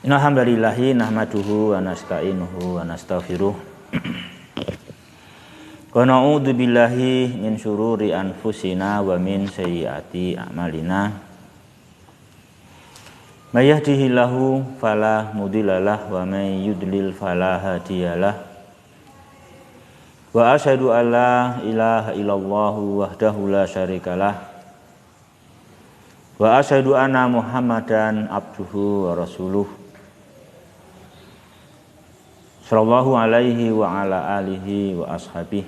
Innal hamdalillahi nahmaduhu wa nasta'inuhu wa nastaghfiruh. Wa na'udzu billahi min syururi anfusina wa min sayyiati a'malina. May yahdihillahu fala mudhillalah wa may yudlil fala hadiyalah. Wa asyhadu an la ilaha illallah wahdahu la syarikalah. Wa asyhadu anna Muhammadan abduhu wa rasuluh. Sallallahu alaihi wa ala alihi wa ashabihi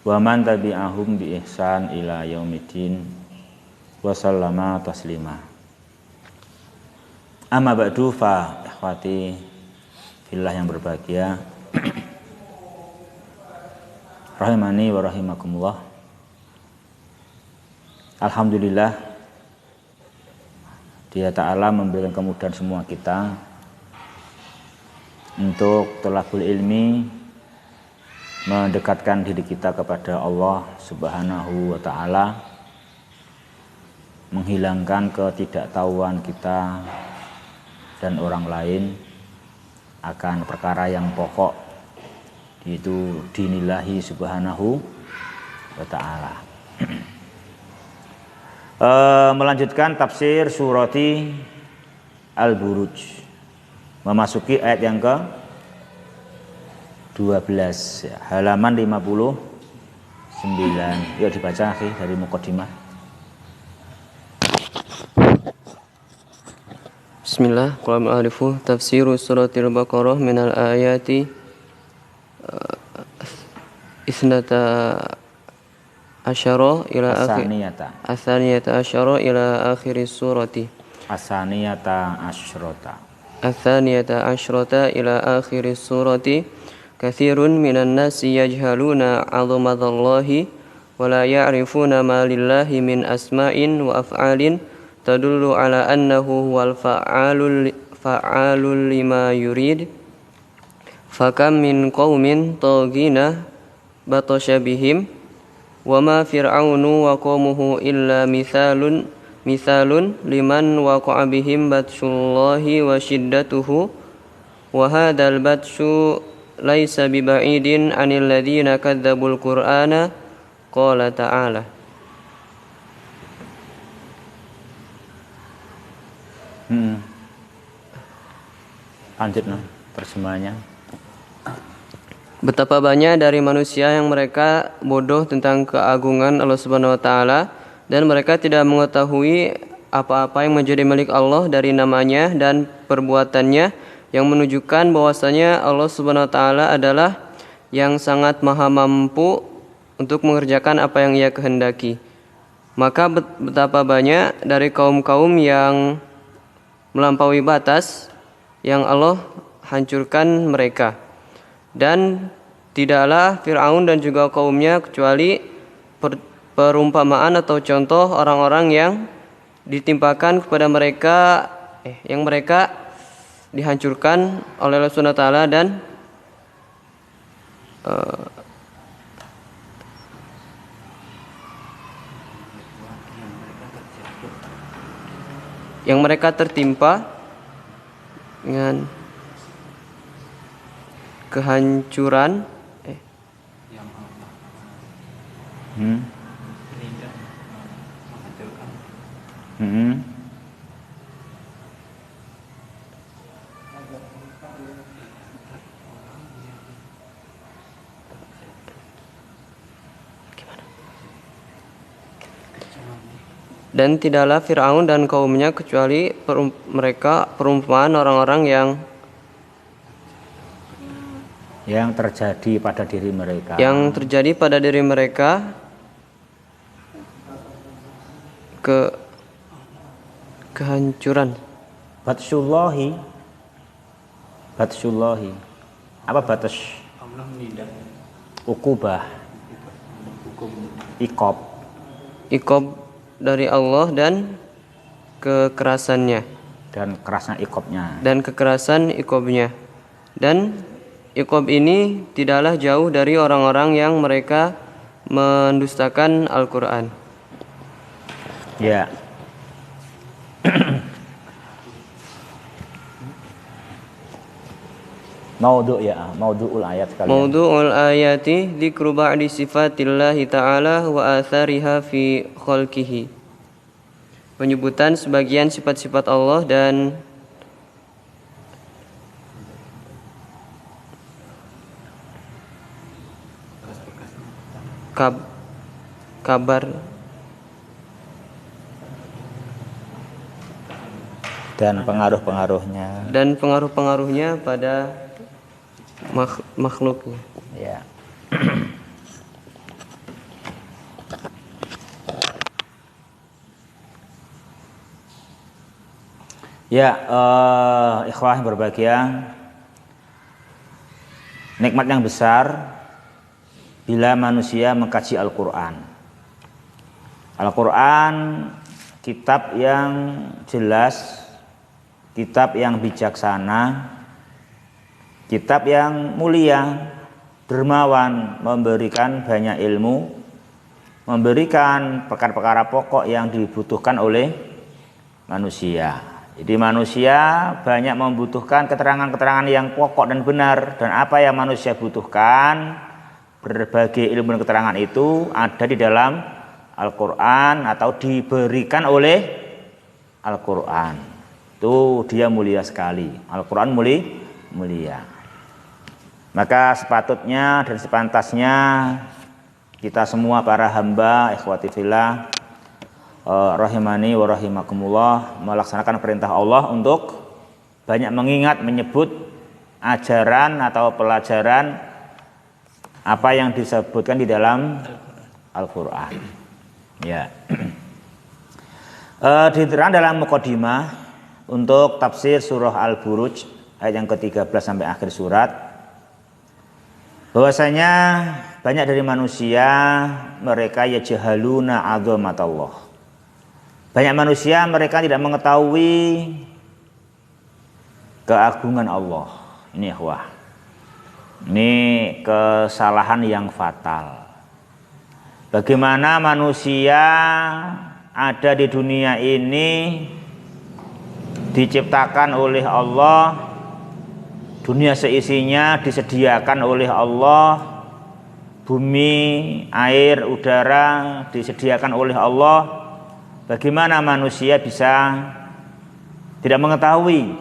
wa man tabi'ahum bi ihsan ila yaumiddin wa sallama taslima. Amma ba'du fa ikhwati fillah yang berbahagia rahimani wa rahimakumullah. Alhamdulillah Dia Ta'ala memberikan kemudahan semua kita untuk thalabul ilmi, mendekatkan diri kita kepada Allah Subhanahu wa Ta'ala, menghilangkan ketidaktahuan kita dan orang lain akan perkara yang pokok, yaitu dinillahi Subhanahu wa Ta'ala. Melanjutkan tafsir surati Al-Buruj, memasuki ayat yang ke-12, halaman 59. Yuk dibaca dari muqaddimah. Bismillah, qala al-mu'allifu tafsiru suratil Baqarah minal ayati isnata asyara ila asaniyata asyara ila akhir surati asaniyata asyrota ila akhir surati. Katsirun minan nasi yajhaluna 'azamatallahi wa la ya'rifuna ma lillahi min asma'in wa af'alin tadullu ala annahu huwal fa'alul lima yurid. Fakam min qaumin taghina batasha bihim wa ma fir'aunu wa qaumuhu illa mithalun liman waqa'a bihim batsullahi wa shiddatuhu wa hadzal batshu laisa biba'idin 'anil ladzina kadzdzabul qur'ana. Qala ta'ala. Lanjut terjemahnya. Betapa banyak dari manusia yang mereka bodoh tentang keagungan Allah Subhanahu wa Ta'ala, dan mereka tidak mengetahui apa-apa yang menjadi milik Allah dari namanya dan perbuatannya, yang menunjukkan bahwasanya Allah Subhanahu wa Ta'ala adalah yang sangat maha mampu untuk mengerjakan apa yang Ia kehendaki. Maka betapa banyak dari kaum-kaum yang melampaui batas yang Allah hancurkan mereka. Dan tidaklah Fir'aun dan juga kaumnya kecuali perumpamaan atau contoh orang-orang yang ditimpakan kepada mereka yang mereka dihancurkan oleh Allah Subhanahu wa Ta'ala, dan yang mereka tertimpa dengan kehancuran dan tidaklah Fir'aun dan kaumnya kecuali mereka perumpamaan orang-orang yang terjadi pada diri mereka, kehancuran. Batsullahi apa batas? Ukubah, Ikob dari Allah dan kekerasannya, dan kerasnya ikobnya, dan kekerasan ikobnya. Dan ikob ini tidaklah jauh dari orang-orang yang mereka mendustakan Al-Quran. Ya. Maudhu'ul ayat sekalian. Maudhu'ul ayati dzikru ba'di sifatillahi ta'ala wa athariha fi khalqihi. Penyebutan sebagian sifat-sifat Allah dan kabar dan pengaruh-pengaruhnya pada makhluknya. Ya. Ya, ikhwah yang berbahagia, nikmat yang besar bila manusia mengkaji Al-Quran. Al-Quran kitab yang jelas, kitab yang bijaksana, kitab yang mulia, dermawan, memberikan banyak ilmu, memberikan perkara-perkara pokok yang dibutuhkan oleh manusia. Jadi manusia banyak membutuhkan keterangan-keterangan yang pokok dan benar, dan apa yang manusia butuhkan, berbagai ilmu dan keterangan itu ada di dalam Al-Quran atau diberikan oleh Al-Quran. Itu dia mulia sekali. Al-Quran mulia. Maka sepatutnya dan sepantasnya kita semua para hamba ikhwati fillah rahimani wa rahimakumullah melaksanakan perintah Allah untuk banyak mengingat, menyebut ajaran atau pelajaran apa yang disebutkan di dalam Al-Quran. Ya. Diterang dalam muqaddimah untuk tafsir surah Al-Buruj ayat yang ke-13 sampai akhir surat, bahwasanya banyak dari manusia mereka yajhaluna 'azamatallah. Banyak manusia mereka tidak mengetahui keagungan Allah. Ini ikhwah. Ini kesalahan yang fatal. Bagaimana manusia ada di dunia ini diciptakan oleh Allah, dunia seisinya disediakan oleh Allah, bumi, air, udara disediakan oleh Allah. Bagaimana manusia bisa tidak mengetahui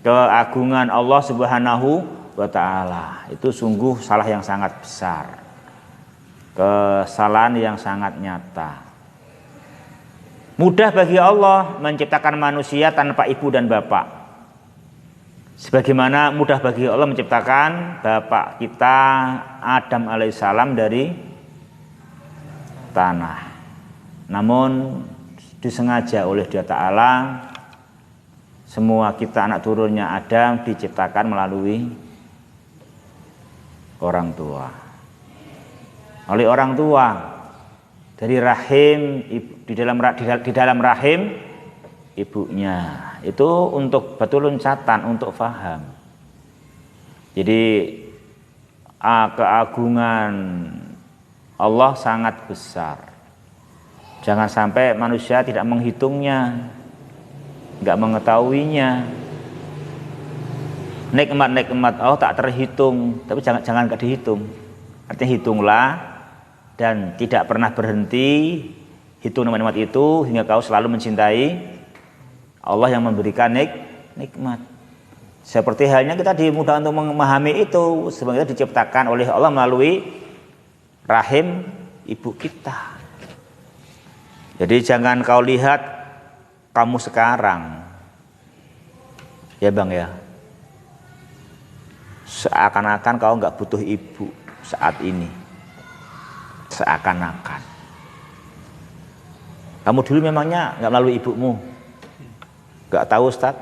keagungan Allah Subhanahu wa ta'ala? Itu sungguh salah yang sangat besar, kesalahan yang sangat nyata. Mudah bagi Allah menciptakan manusia tanpa ibu dan bapak, sebagaimana mudah bagi Allah menciptakan bapak kita Adam alaihissalam dari tanah. Namun disengaja oleh Dia Ta'ala, semua kita anak turunnya Adam diciptakan melalui orang tua. Oleh orang tua dari rahim, di dalam rahim ibunya. Itu untuk betul loncatan, untuk faham. Jadi keagungan Allah sangat besar. Jangan sampai manusia tidak menghitungnya, nggak mengetahuinya. Nikmat-nikmat Allah tak terhitung, tapi jangan nggak dihitung. Artinya hitunglah dan tidak pernah berhenti hitung nikmat itu hingga kau selalu mencintai Allah yang memberikan nikmat. Seperti halnya kita dimudah untuk memahami itu, sebenarnya diciptakan oleh Allah melalui rahim ibu kita. Jadi jangan kau lihat kamu sekarang, ya bang ya, seakan-akan kau nggak butuh ibu saat ini, seakan-akan. Kamu dulu memangnya nggak melalui ibumu? Nggak tahu Ustaz?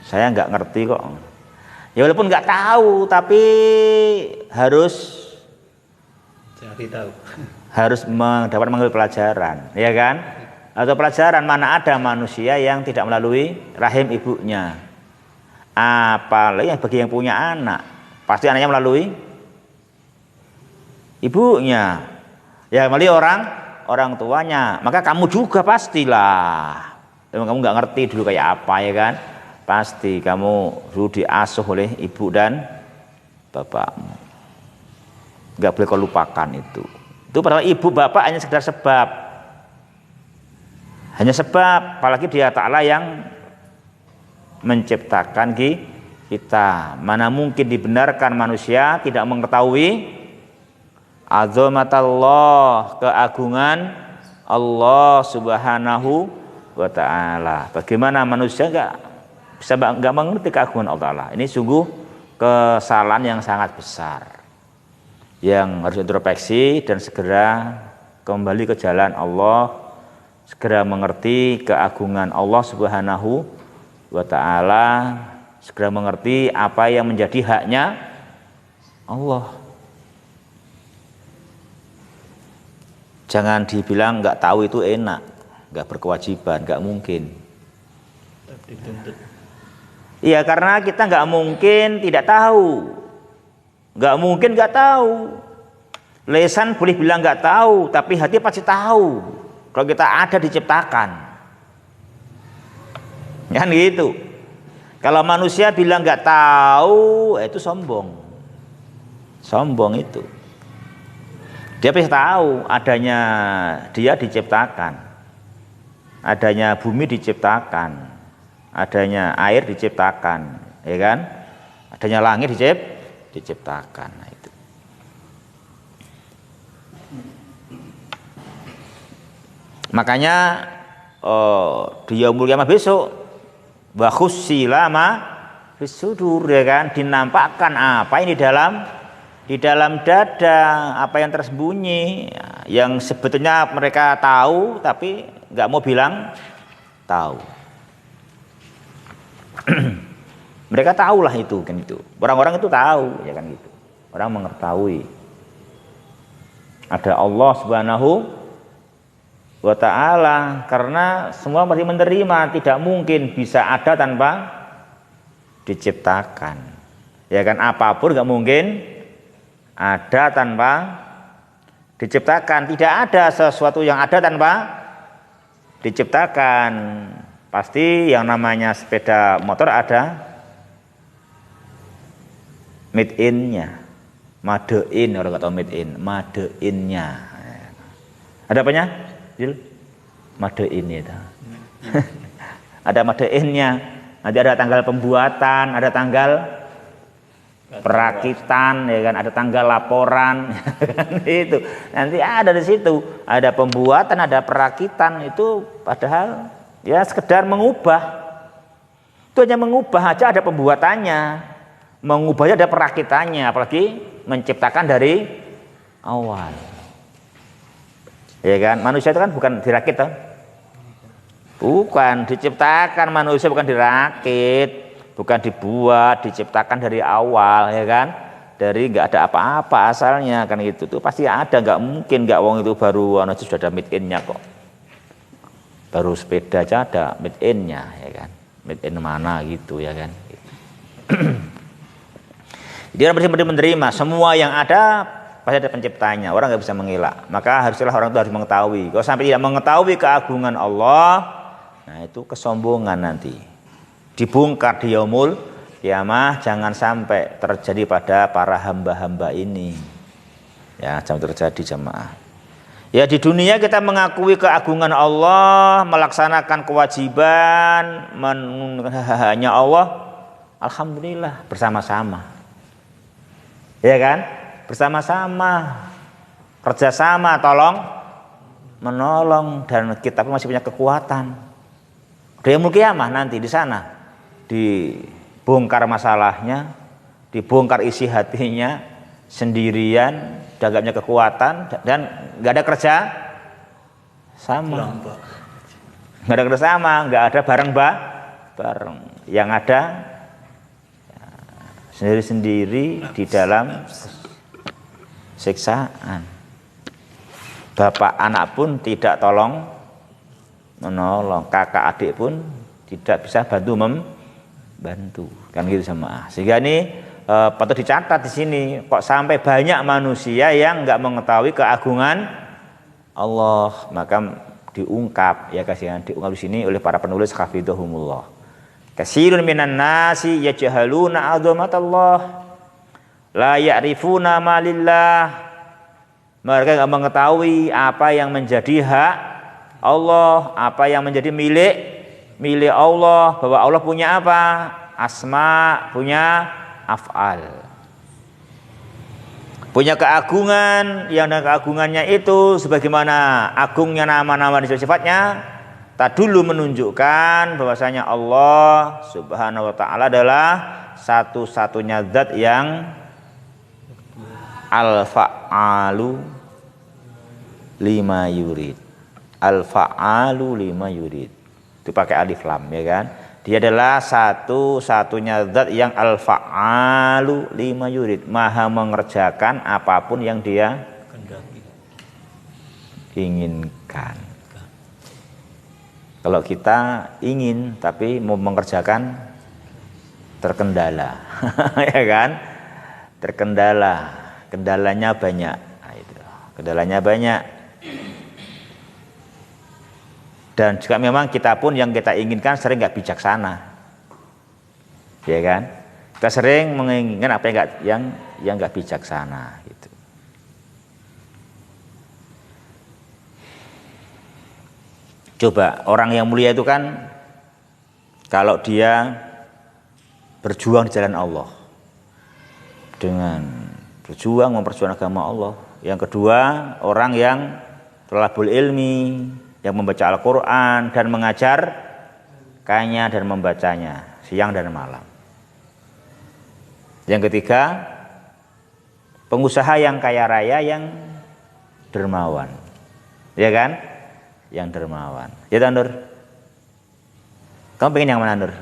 Saya nggak ngerti kok. Ya walaupun nggak tahu, tapi harus cari tahu. Harus mendapat mengambil pelajaran, ya kan? Atau pelajaran mana ada manusia yang tidak melalui rahim ibunya. Apalagi bagi yang punya anak, pasti anaknya melalui ibunya. Ya melalui orang tuanya. Maka kamu juga pastilah. Memang kamu nggak ngerti dulu kayak apa, ya kan? pasti kamu dulu diasuh oleh ibu dan bapakmu. Enggak boleh kau lupakan itu. Itu padahal ibu bapak hanya sekedar sebab. Hanya sebab, apalagi Dia Ta'ala yang menciptakan kita. Mana mungkin dibenarkan manusia tidak mengetahui azomatallah, keagungan Allah Subhanahu wa ta'ala. Bagaimana manusia enggak mengerti keagungan Allah Ta'ala. Ini sungguh kesalahan yang sangat besar, yang harus introspeksi dan segera kembali ke jalan Allah, segera mengerti keagungan Allah Subhanahu wa ta'ala, segera mengerti apa yang menjadi haknya Allah. Jangan dibilang enggak tahu itu enak, enggak berkewajiban, enggak mungkin. Iya, karena kita enggak mungkin tidak tahu. Enggak mungkin enggak tahu. Lesan boleh bilang enggak tahu, tapi hati pasti tahu. Kalau kita ada diciptakan. Kan gitu. Kalau manusia bilang enggak tahu, itu sombong. Sombong itu. Dia pasti tahu adanya dia diciptakan. Adanya bumi diciptakan. Adanya air diciptakan, ya kan? Adanya langit diciptakan. Nah, itu. Makanya di yaumul kiamah besok wa khussila ma fisudur, ya kan? Dinampakkan apa ini di dalam dada, apa yang tersembunyi, yang sebetulnya mereka tahu tapi nggak mau bilang tahu. Mereka tahulah itu kan itu. Orang-orang itu tahu, ya kan gitu. Orang mengetahui ada Allah Subhanahu wa ta'ala, karena semua masih menerima, tidak mungkin bisa ada tanpa diciptakan. Ya kan, apapun nggak mungkin ada tanpa diciptakan. Tidak ada sesuatu yang ada tanpa diciptakan. Pasti yang namanya sepeda motor ada made in-nya, made in, orang nggak tahu made in, made in-nya. Ada apanya? Made in itu. Ada made in-nya. Nanti ada tanggal pembuatan, ada tanggal perakitan, ya kan, ada tanggal laporan. Itu nanti ada di situ, ada pembuatan, ada perakitan. Itu padahal ya sekedar mengubah. Itu hanya mengubah aja, ada pembuatannya. Mengubahnya ada perakitannya, apalagi menciptakan dari awal. Ya kan, manusia itu kan bukan dirakit toh? Bukan, diciptakan manusia, bukan dirakit, bukan dibuat, diciptakan dari awal, ya kan? Dari nggak ada apa-apa asalnya kan gitu. Itu pasti ada, nggak mungkin nggak, wong itu baru itu sudah ada made in-nya kok. Baru sepeda aja ada made in-nya, ya kan? Made in mana gitu, ya kan? Dia harus menerima semua yang ada, pasti ada penciptanya. Orang nggak bisa mengelak. Maka haruslah orang itu harus mengetahui. Kalau sampai tidak mengetahui keagungan Allah, nah itu kesombongan nanti. Dibongkar di yaumul kiamah, jangan sampai terjadi pada para hamba-hamba ini. Ya, jangan terjadi jamaah. Ya, di dunia kita mengakui keagungan Allah, melaksanakan kewajiban hanya Allah, alhamdulillah bersama-sama. Ya kan? Bersama-sama, kerjasama, tolong menolong, dan kita pun masih punya kekuatan. Di yaumul kiamah nanti di sana dibongkar masalahnya, dibongkar isi hatinya sendirian, dagangnya kekuatan, dan nggak ada kerja sama, nggak ada kerja sama, nggak ada bareng. Yang ada sendiri-sendiri di dalam siksaan. Bapak anak pun tidak tolong menolong, kakak adik pun tidak bisa membantu, kan gitu sama. Sehingga ini patut dicatat di sini, kok sampai banyak manusia yang nggak mengetahui keagungan Allah. Maka diungkap, ya kasihan, diungkap di sini oleh para penulis hafidhahumullah. Katsirun minan nasi yajhaluna 'azamatallah la ya'rifuna ma lillah. Mereka enggak mengetahui apa yang menjadi hak Allah, apa yang menjadi milik Allah, bahwa Allah punya apa? Asma, punya af'al. Punya keagungan, yang dengan keagungannya itu sebagaimana agungnya nama-nama dan sifatnya, tak dulu menunjukkan bahwasanya Allah Subhanahu wa taala adalah satu-satunya zat yang al-fa'alu lima yurid. Al-fa'alu lima yurid. Itu pakai alif lam, ya kan? Dia adalah satu-satunya zat yang al-fa'alu lima yurid, maha mengerjakan apapun yang dia inginkan. Kalau kita ingin tapi mau mengerjakan terkendala, ya kan? Terkendala, kendalanya banyak. Nah, itu. Kendalanya banyak. Dan juga memang kita pun yang kita inginkan sering nggak bijaksana, ya kan? Kita sering menginginkan apa yang nggak bijaksana, gitu. Coba orang yang mulia itu kan, kalau dia berjuang di jalan Allah, dengan berjuang memperjuangkan agama Allah. Yang kedua, orang yang thalabul ilmi, yang membaca Al-Quran dan mengajarkannya dan membacanya siang dan malam. Yang ketiga, pengusaha yang kaya raya yang dermawan, ya kan? Yang dermawan. Ya Nur, kamu pengen yang mana Nur?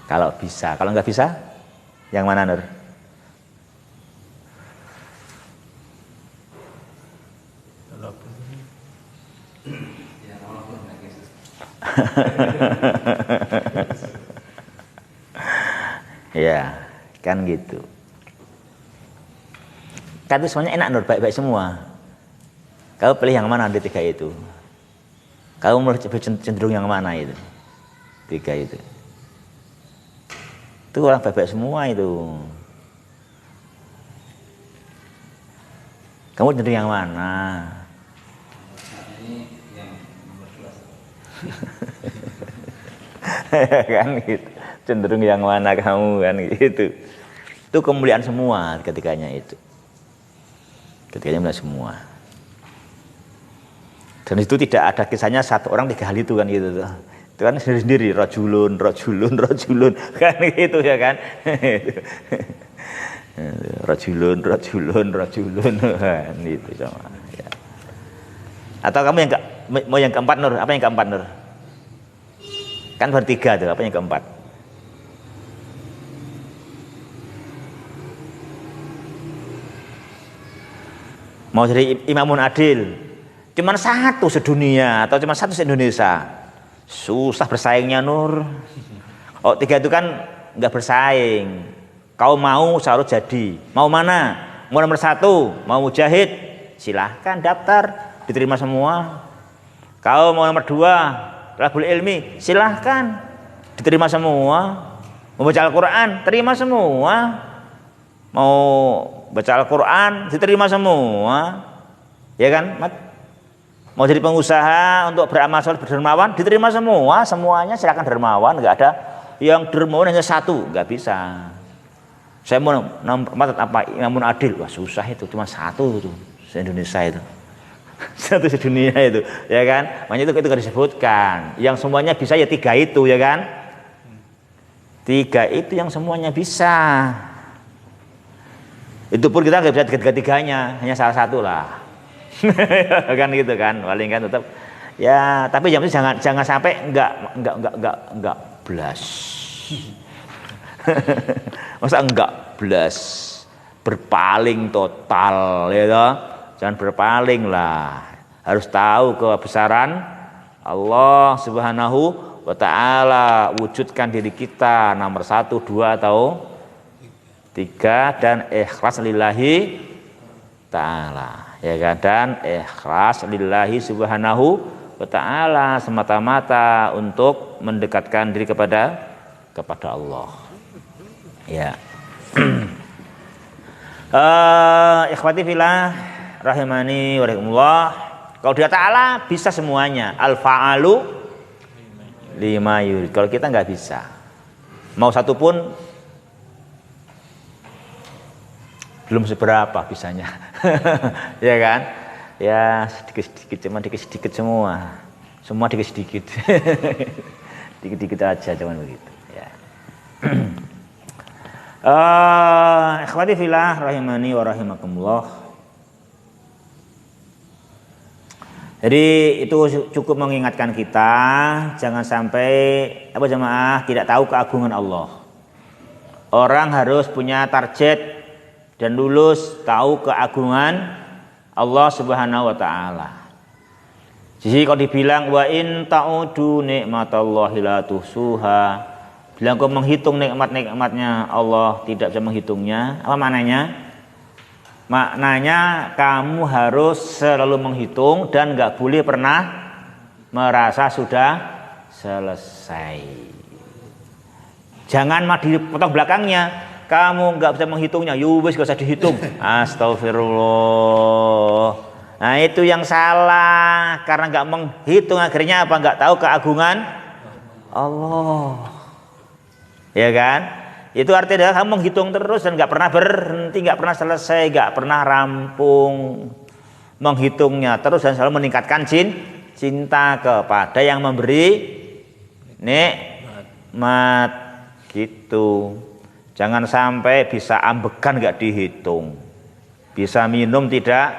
Kalau bisa, kalau nggak bisa, yang mana Nur? Ya, kan gitu. Kan itu semuanya enak Nur, baik-baik semua. Kau pilih yang mana di tiga itu? Kau mau cenderung yang mana itu? Tiga itu. Itu orang baik-baik semua itu. Kamu cenderung yang mana? Kan gitu. Cenderung yang mana kamu, kan gitu. Itu kemuliaan semua ketikanya itu. Ketikanya mulia semua. Dan itu tidak ada kisahnya satu orang tiga hal itu kan gitu. Itu kan sendiri rajulun kan gitu ya kan. Rajulun kan itu sama ya. Atau kamu yang mau yang keempat Nur? Apa yang keempat Nur? Kan bertiga tuh, apa yang keempat? Mau jadi imamun adil, cuman satu sedunia atau cuma satu se-Indonesia, susah bersaingnya Nur. Oh tiga itu kan nggak bersaing. Kau mau selalu jadi, mau mana? Mau nomor satu, mau mujahid, silahkan daftar, diterima semua. Kau mau nomor dua, thalabul ilmi, silahkan diterima semua. Mau baca Al-Quran, terima semua. Mau baca Al-Quran, diterima semua, ya kan? Mau jadi pengusaha untuk beramal soleh berdermawan, diterima semua, semuanya silakan dermawan, nggak ada yang dermawan hanya satu, nggak bisa. Saya mau nomor apa imamun adil, wah susah itu, cuma satu itu se-Indonesia itu. Satu sedunia itu, ya kan? Makanya itu kan disebutkan. Yang semuanya bisa ya tiga itu, ya kan? Tiga itu yang semuanya bisa. Itu pun kita nggak bisa tiga-tiganya, hanya salah satu lah. Kan gitu kan, paling kan tetap. Ya, tapi jangan sampai enggak belas. Masa enggak belas, berpaling total, ya toh? Jangan berpaling lah, harus tahu kebesaran Allah Subhanahu wa ta'ala, wujudkan diri kita nomor 1, 2 atau 3 dan ikhlas lillahi ta'ala. Ya kan? Dan ikhlas lillahi subhanahu wa ta'ala, semata-mata untuk mendekatkan diri kepada Allah. Ya. Ikhwati fillah rahimani wa rahimakumullah. Kalau dia ta'ala bisa semuanya. Al-fa'alu lima yurid. Kalau kita nggak bisa. Mau satu pun belum seberapa bisanya. Ya kan? Ya sedikit-sedikit, cuma dikit-sedikit semua. Semua dikit-sedikit. Dikit-dikit aja cuman begitu, ya. Ikhwati fillah rahimani wa rahimakumullah. Jadi itu cukup mengingatkan kita jangan sampai jemaah tidak tahu keagungan Allah. Orang harus punya target dan lulus tahu keagungan Allah Subhanahu wa taala. Jadi kalau dibilang wa in ta'udu nikmatallahi la tuhsuha, bilang kau menghitung nikmat-nikmatnya Allah tidak bisa menghitungnya. Apa maknanya? Maknanya kamu harus selalu menghitung dan nggak boleh pernah merasa sudah selesai. Jangan mah dipotong belakangnya. Kamu nggak bisa menghitungnya, yubis gak usah dihitung. Astagfirullah. Nah itu yang salah, karena nggak menghitung akhirnya apa? Nggak tahu keagungan Allah. Ya kan? Itu artinya adalah kamu menghitung terus dan nggak pernah berhenti, nggak pernah selesai, nggak pernah rampung menghitungnya terus dan selalu meningkatkan cinta kepada yang memberi nikmat gitu. Jangan sampai bisa ambekan nggak dihitung, bisa minum tidak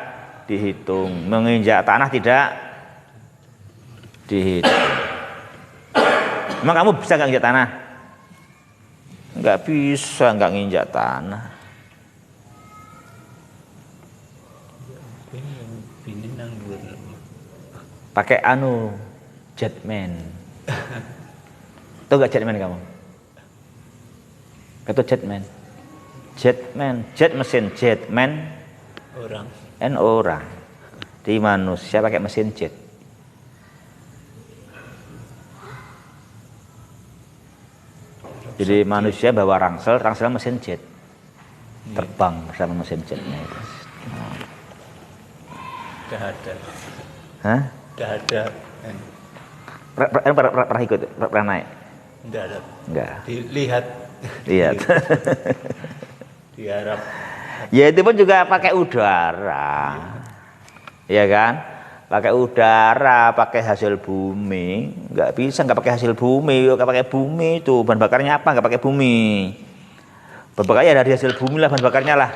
dihitung, menginjak tanah tidak dihitung. Emang kamu bisa nggak injak tanah? Nggak bisa, nggak nginjak tanah. Pakai jetman. Tahu nggak jetman kamu? Itu jetman. Jet mesin, jetman orang. Di manusia pakai mesin jet. Jadi manusia bawa rangsel mesin jet. Terbang bersama mesin jetnya itu. Udah ada. Hah? Udah ada. Pernah ikut? Pernah naik? Enggak. Dilihat. Lihat. Diharap. Ya itu pun juga pakai udara. Ya kan? Pakai udara, pakai hasil bumi. Enggak bisa enggak pakai hasil bumi, enggak pakai bumi itu. Bahan bakarnya apa? Enggak pakai bumi. Bahan bakarnya dari hasil bumi lah, bahan bakarnya lah.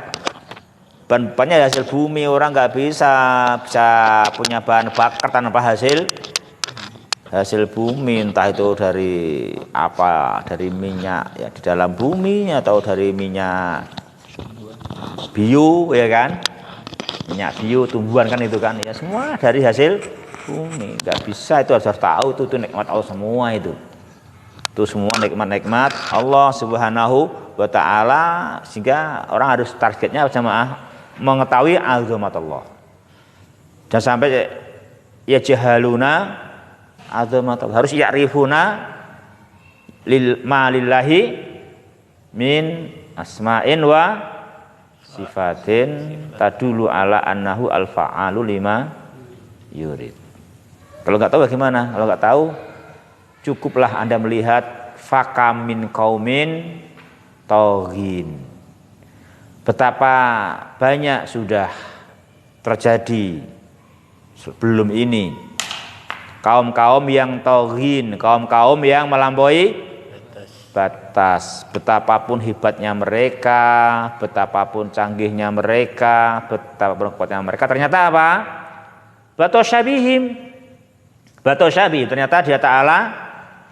Bahan bakarnya dari hasil bumi, orang enggak bisa punya bahan bakar tanpa hasil bumi, entah itu dari apa, dari minyak ya di dalam bumi atau dari minyak bio, ya kan, minyak bio tumbuhan kan itu kan, ya semua dari hasil bumi. Nggak bisa, itu harus tahu itu nikmat Allah semua itu semua nikmat Allah Subhanahu wa taala, sehingga orang harus targetnya jamaah mengetahui azamat Allah. Jangan sampai ya jahaluna azamat Allah, harus ya'rifuna lillahi min asma'in wa sifatin tadulu ala annahu al-fa'alu lima yurid. Kalau nggak tahu bagaimana? Kalau nggak tahu, cukuplah Anda melihat fakam min qaumin taghin. Betapa banyak sudah terjadi sebelum ini kaum-kaum yang taghin, kaum-kaum yang melampaui batas. Betapapun hebatnya mereka, betapapun canggihnya mereka, betapapun kuatnya mereka, ternyata apa? Batosyabihim. Batosyabi, ternyata dia Ta'ala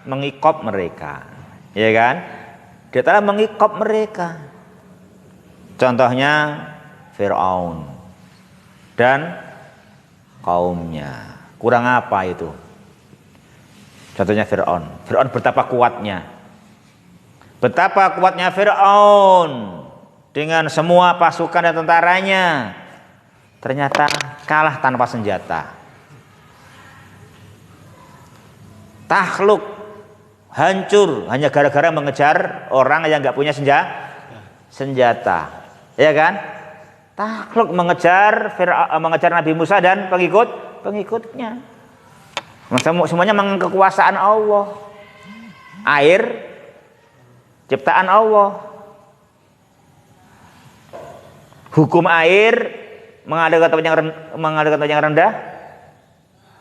mengikop mereka. Ya kan? Dia Ta'ala mengikop mereka. Contohnya Fir'aun dan kaumnya. Kurang apa itu? Contohnya Fir'aun. Fir'aun betapa kuatnya. Betapa kuatnya Fir'aun dengan semua pasukan dan tentaranya. ternyata kalah tanpa senjata. Takluk, hancur hanya gara-gara mengejar orang yang nggak punya senjata, ya kan? Takluk mengejar Nabi Musa dan pengikutnya. Semuanya mengenai kekuasaan Allah. Air ciptaan Allah. Hukum air mengalir ke tempat yang rendah.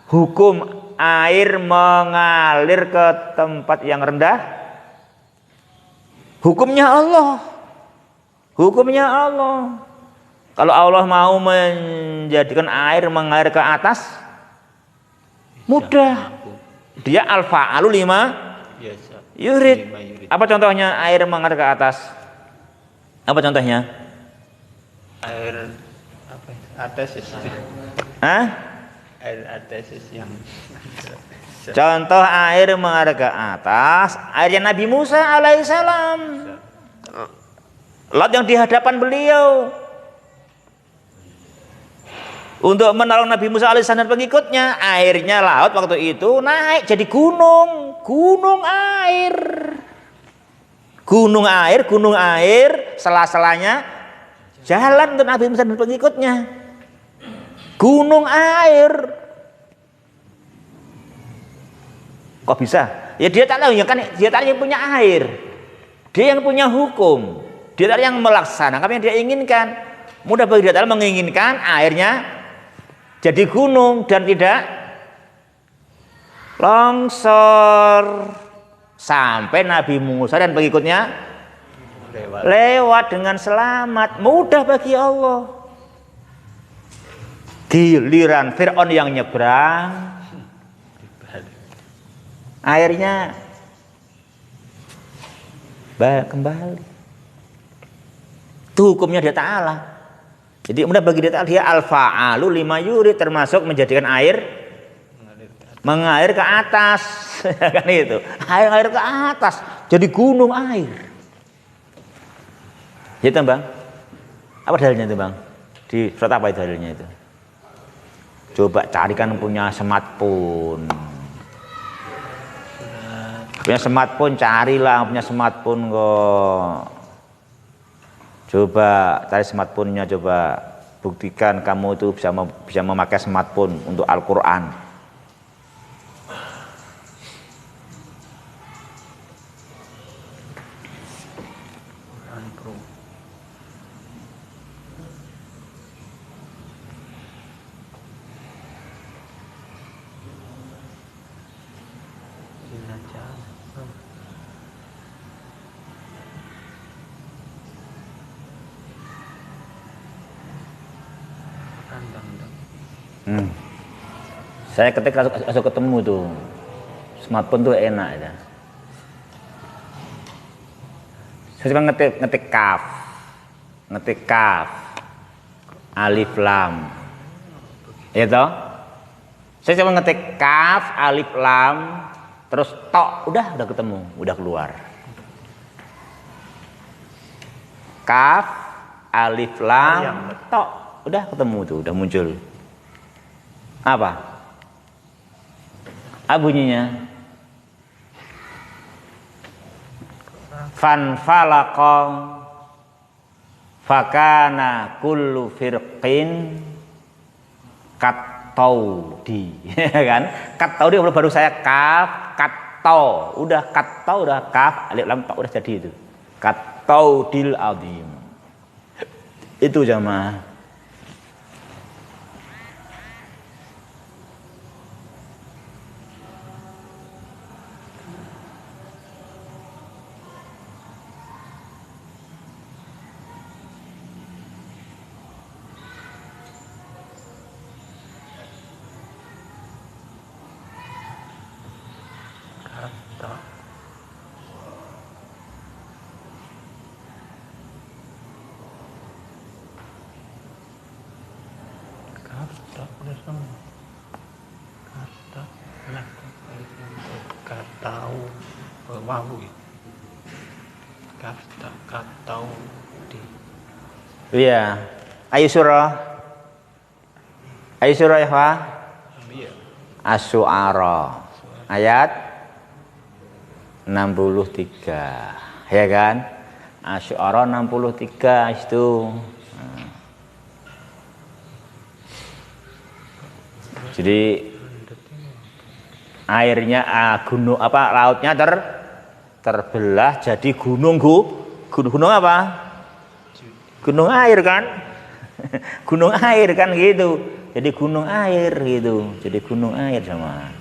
Hukum air mengalir ke tempat yang rendah. Hukumnya Allah. Hukumnya Allah. Kalau Allah mau menjadikan air mengalir ke atas, mudah. Dia al-fa'alu lima yurid. Apa contohnya air mengalir ke atas? Apa contohnya? Air apa? Atesis. Hah? Air atesis yang Contoh air mengalir ke atas, airnya Nabi Musa alaihissalam. Laut yang di hadapan beliau. Untuk menolong Nabi Musa alaihissalam dan pengikutnya, airnya laut waktu itu naik jadi gunung air, sela-selanya jalan untuk Nabi Musa dan pengikutnya. Gunung air. Kok bisa? Ya dia tak tahu, ya kan dia tak yang punya air. Dia yang punya hukum. Dia tak yang melaksanakan apa yang dia inginkan. Mudah bagi dia tak menginginkan airnya jadi gunung dan tidak longsor. Sampai Nabi Musa dan pengikutnya lewat dengan selamat. Mudah bagi Allah. Giliran Fir'aun yang nyebrang, airnya kembali. Itu hukumnya dia Ta'ala. Jadi mudah bagi dia Ta'ala, dia al-fa'alu lima yurid, termasuk menjadikan air mengalir ke atas. Kan itu. Air ke atas jadi gunung air. Gitu Bang. Apa dalilnya itu Bang? Di surat apa itu dalilnya itu? Coba carikan punya smartphone. Punya smartphone, carilah punya smartphone kok. Coba cari smartphone-nya, coba buktikan kamu itu bisa memakai smartphone untuk Al-Qur'an. Saya ketika langsung ketemu tuh smartphone tuh enak ya. Saya cuma ngetik kaf, alif lam, ya toh. Saya cuma ngetik kaf, alif lam, terus tok, udah ketemu, udah keluar. Kaf, alif lam, tok, udah ketemu tuh, udah muncul. Apa? Bunyinya fanfalaqa fakana kullu firqin kattaudi. Kan kattaudi baru saya kaf kattau, udah kattau, udah kaf alif lam ta, udah jadi itu kattaudil azim. Itu jamaah. Iya, ayo surah Ayo surah ikhwah. Iya. Asy-Syu'ara ayat 63. Ya kan? Asy-Syu'ara 63 itu. Jadi airnya gunung apa lautnya terbelah jadi gunung apa? Gunung air kan? Gunung air kan gitu. Jadi gunung air gitu. Jadi gunung air sama.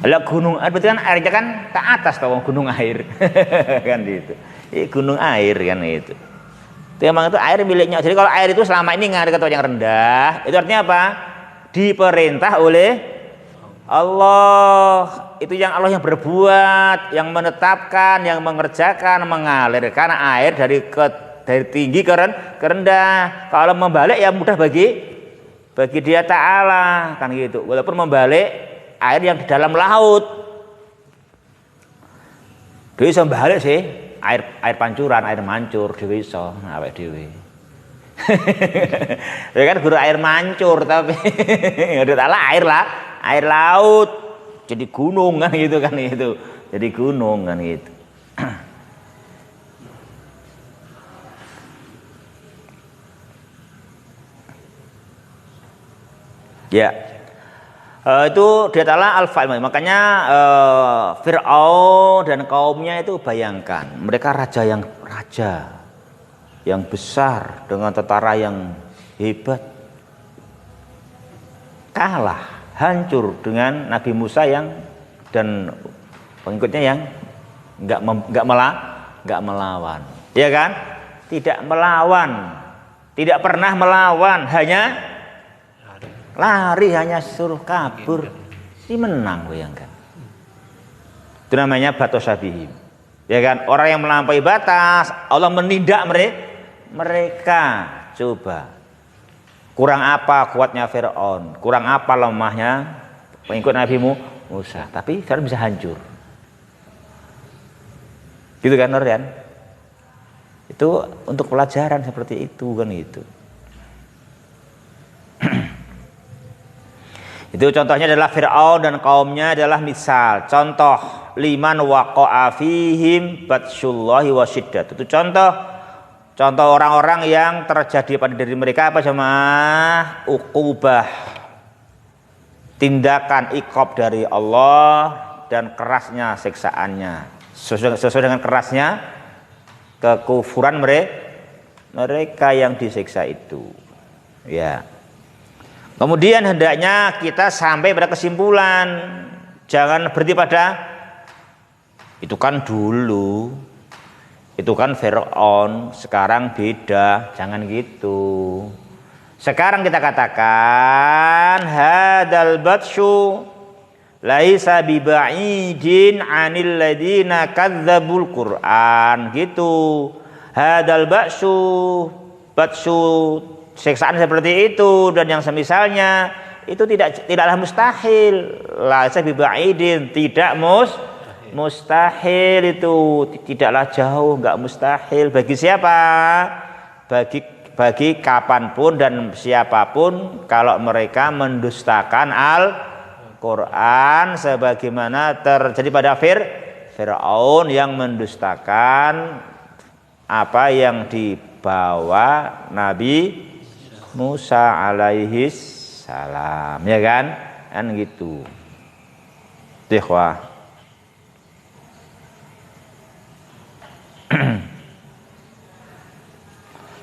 Lah gunung air berarti kan airnya kan ke atas kalau gunung air. Kan gitu. Ini gunung air kan itu. Itu emang itu air miliknya. Jadi kalau air itu selama ini ngalir ke tempat yang rendah, itu artinya apa? Diperintah oleh Allah. Itu yang Allah yang berbuat, yang menetapkan, yang mengerjakan, mengalirkan air dari tinggi ke rendah. Kalau membalik ya mudah bagi Dia Ta'ala kan gitu. Walaupun membalik air yang di dalam laut. Bisa membalik sih. Air pancuran, air mancur dhewe iso awake dhewe. Ya kan guru air mancur tapi udah taala air laut jadi gunung kan gitu kan itu. Jadi gunung kan gitu. Ya. Itu dia ta'ala al-fa'il. Makanya Fir'aun dan kaumnya itu bayangkan, mereka raja yang besar dengan tentara yang hebat, kalah, hancur dengan Nabi Musa dan pengikutnya yang enggak melawan. Ya kan? Tidak melawan. Tidak pernah melawan, hanya lari, hanya suruh kabur. Ini menang, bayangkan. Itu namanya batasyabihim. Ya kan, orang yang melampaui batas, Allah menindak mereka. Coba. Kurang apa kuatnya Fir'aun? Kurang apa lemahnya pengikut Nabi Musa? Tapi Fir'aun bisa hancur. Gitu kan, Norian? Itu untuk pelajaran seperti itu kan gitu. Itu contohnya adalah Fir'aun dan kaumnya adalah misal. Contoh liman waqa'a fihim batsyullahi wa syiddat. Itu contoh orang-orang yang terjadi pada diri mereka apa jemaah? Uqubah. Tindakan iqab dari Allah dan kerasnya siksaannya. Sesuai dengan kerasnya kekufuran mereka yang disiksa itu. Ya. Kemudian hendaknya kita sampai pada kesimpulan, jangan berhenti pada itu kan dulu, itu kan Fir'aun, sekarang beda, jangan gitu. Sekarang kita katakan hadal batsyu laisa biba'idin 'anil ladina kadzdzabul Qur'an gitu. Hadal batsyu siksaan seperti itu dan yang semisalnya itu tidaklah mustahil. Laisa biba'idin, tidak mustahil itu, tidaklah jauh, enggak mustahil bagi siapa? Bagi kapanpun dan siapapun kalau mereka mendustakan Al-Qur'an sebagaimana terjadi pada Fir'aun yang mendustakan apa yang dibawa Nabi Musa alaihi salam, ya kan gitu. Ikhwah.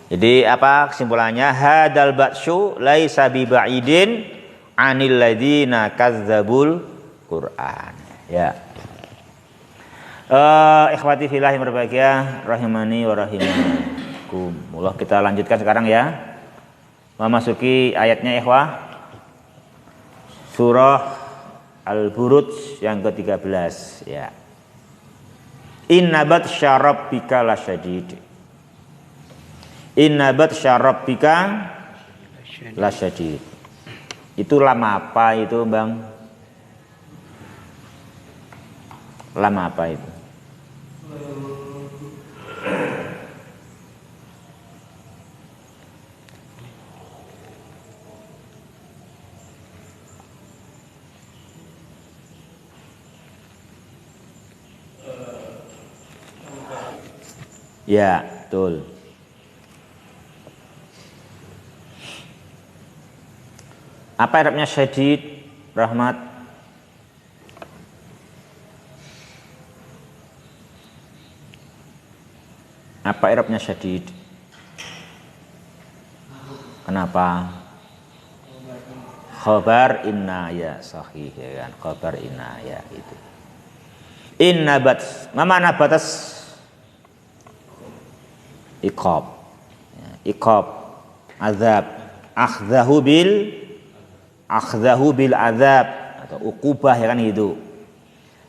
Jadi apa kesimpulannya? Hadal batsyu laisa biba'idin 'anil ladzina kadzdzabul Qur'an. Ya. Ikhwati fillah yang berbahagia, rahimani wa rahimakumullah. Kita lanjutkan sekarang ya. Memasuki ayatnya ikhwah. Surah Al-Buruj yang ke-13 ya. Inna batsya rabbika lasyadid. Inna batsya rabbika lasyadid. Itu lama apa itu, Bang? Lama apa itu? Ya, betul. Apa i'rabnya syadid, Rahmat? Apa i'rabnya syadid? Kenapa? Khabar inna, ya sahih ya kan, khabar inna ya itu. Inna bat, mana batas iqab, ya, iqab, azab, akhdahu bil azab atau uqubah ya kan itu.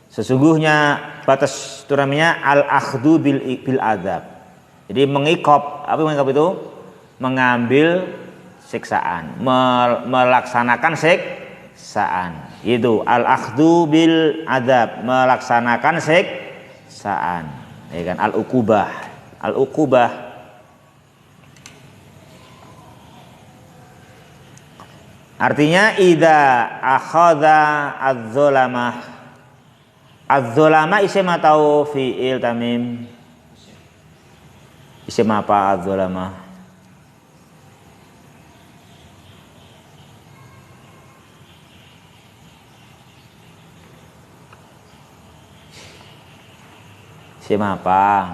Sesungguhnya batas itu namanya al akhdu bil azab. Jadi mengiqab, apa mengiqab itu? Mengambil siksaan, melaksanakan siksaan. Itu al-akhdhu bil adab, melaksanakan siksaan. Ya kan, al-uqubah. Al-uqubah artinya idza akhadha adz-dzalamah. Az-dzalamah isim atau fi'il tamim? Isim apa az-dzalamah? Isim apa?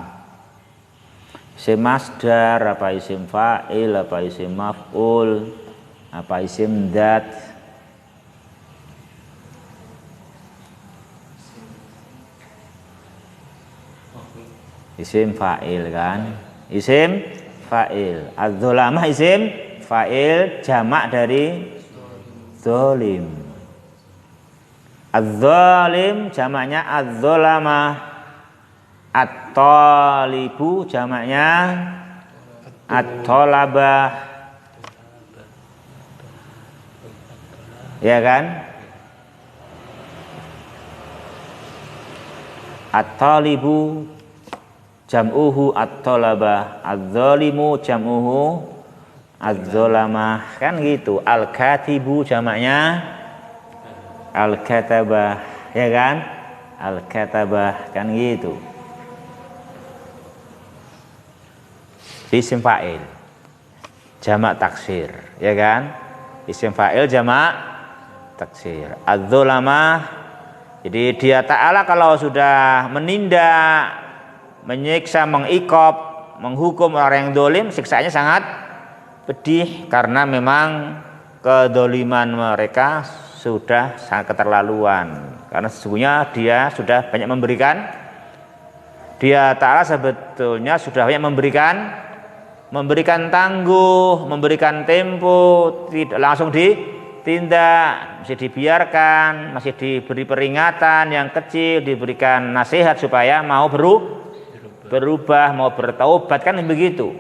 Isim masdar, apa isim fa'il, apa isim maf'ul, apa isim dzat? Isim fa'il kan? Isim fa'il. Az-dzalamah isim fa'il jamak dari zalim. Az-zalim jamaknya az-dzalamah. At-talibu jamaknya at-talabah. Ya kan? At-talibu jam'uhu at-talabah, adz-zalimu jam'uhu adz-zalamah, kan gitu. Al-katibu jamaknya al-katabah, ya kan? Al-katabah, kan gitu. Isim fa'il jamak taksir, ya kan? Isim fa'il jamak taksir. Az-zalamah, jadi dia Ta'ala kalau sudah menindak, menyiksa, mengiqab, menghukum orang yang dolim, siksaannya sangat pedih karena memang kedoliman mereka sudah sangat keterlaluan. Karena sesungguhnya dia sudah banyak memberikan, dia Ta'ala sebetulnya sudah banyak memberikan tangguh, memberikan tempo, tidak langsung ditindak, masih dibiarkan, masih diberi peringatan yang kecil, diberikan nasihat supaya mau berubah, mau bertaubat, kan begitu.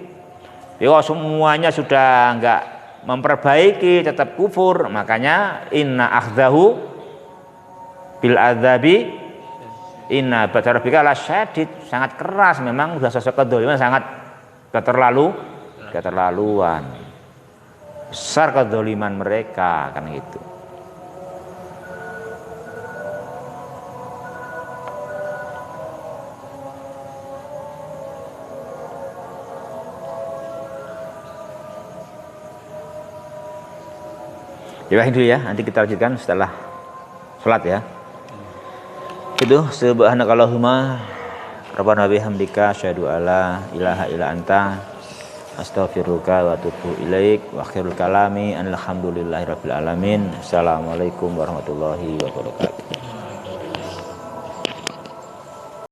Kalau semuanya sudah enggak memperbaiki, tetap kufur, makanya inna akhdahu bil adzabi inna batsarabika lasyadid, sangat keras memang, sudah sosok kedzaliman sangat keterlaluan, besar kedzaliman mereka, kan gitu. Ya dulu ya, nanti kita lanjutkan setelah sholat ya. Itu subhanakallahumma rabbana bihamdika asyhadu alla ilaha illa anta astaghfiruka wa atubu ilaik wa akhirul kalami alhamdulillahirabbil alamin. Assalamualaikum warahmatullahi wabarakatuh.